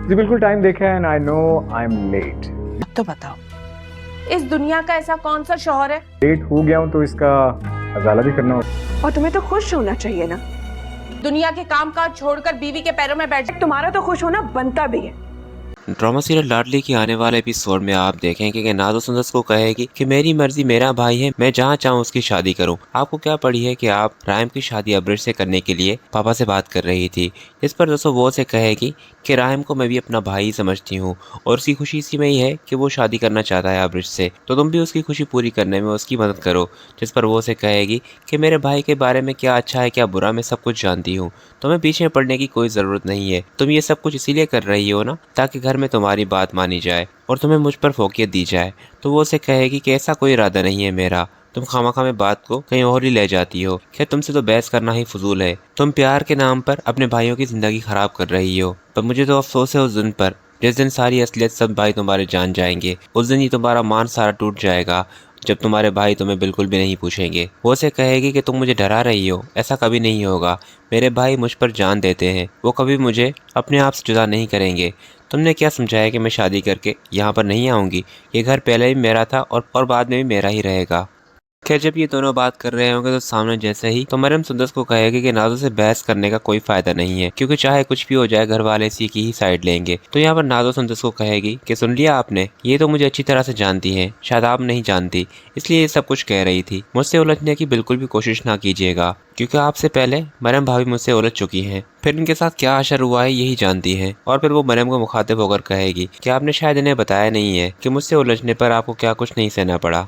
जी बिल्कुल टाइम देखा है and I know I am late. अब तो बताओ, इस दुनिया का ऐसा कौन सा शौहर है? लेट हो गया हूँ तो इसका अजाला भी करना होगा। और तुम्हें तो खुश होना चाहिए ना, दुनिया के काम काज छोड़कर बीवी के पैरों में बैठ। तुम्हारा तो खुश होना बनता भी है। ड्रामा सीरियल लाडली की आने वाले एपिसोड में आप देखेंगे कि नाज़ो सुंदस को कहेगी कि मेरी मर्जी, मेरा भाई है, मैं जहाँ चाहूँ उसकी शादी करूँ। आपको क्या पड़ी है कि आप रायम की शादी अब्रिश से करने के लिए पापा से बात कर रही थी। इस पर दोस्तों वो से कहेगी कि रायम को मैं भी अपना भाई समझती हूँ और उसकी खुशी इसी में ही है कि वो शादी करना चाहता है अब्रिश से, तो तुम भी उसकी खुशी पूरी करने में उसकी मदद करो। जिस पर वो से कहेगी कि मेरे भाई के बारे में क्या अच्छा है क्या बुरा मैं सब कुछ जानती हूँ, तुम्हें पीछे पड़ने की कोई ज़रूरत नहीं है। तुम ये सब कुछ इसीलिए कर रही हो ना ताकि घर में तुम्हारी बात मानी जाए और तुम्हें मुझ पर फोकियत दी जाए। तो वो उसे कहेगी कि ऐसा कोई इरादा नहीं है मेरा, तुम खामखा में बात को कहीं और ही ले जाती हो। खैर तुमसे तो बहस करना ही फजूल है, तुम प्यार के नाम पर अपने भाइयों की ज़िंदगी ख़राब कर रही हो। पर मुझे तो अफसोस है उस दिन पर जिस दिन सारी असलियत सब भाई तुम्हारे जान जाएंगे। उस दिन ही तुम्हारा मान सारा टूट जाएगा जब तुम्हारे भाई तुम्हें बिल्कुल भी नहीं पूछेंगे। वो उसे कहेगी कि तुम मुझे डरा रही हो, ऐसा कभी नहीं होगा। मेरे भाई मुझ पर जान देते हैं, वो कभी मुझे अपने आप से जुदा नहीं करेंगे। तुमने क्या समझाया कि मैं शादी करके यहाँ पर नहीं आऊँगी? ये घर पहले भी मेरा था और बाद में भी मेरा ही रहेगा। खैर जब ये दोनों बात कर रहे होंगे तो सामने जैसे ही तो मरियम सुंदस को कहेगी कि नाज़ो से बहस करने का कोई फायदा नहीं है, क्योंकि चाहे कुछ भी हो जाए घर वाले इसी की ही साइड लेंगे। तो यहाँ पर नाज़ो सुंदस को कहेगी कि सुन लिया आपने, ये तो मुझे अच्छी तरह से जानती हैं, शायद आप नहीं जानती, इसलिए ये सब कुछ कह रही थी। मुझसे उलझने की बिल्कुल भी कोशिश ना कीजिएगा, क्योंकि आपसे पहले मरियम भाभी मुझसे उलझ चुकी हैं। फिर इनके साथ क्या असर हुआ है यही जानती हैं। और फिर वो मरियम को मुखातिब होकर कहेगी कि आपने शायद इन्हें बताया नहीं है कि मुझसे उलझने पर आपको क्या कुछ नहीं सहना पड़ा।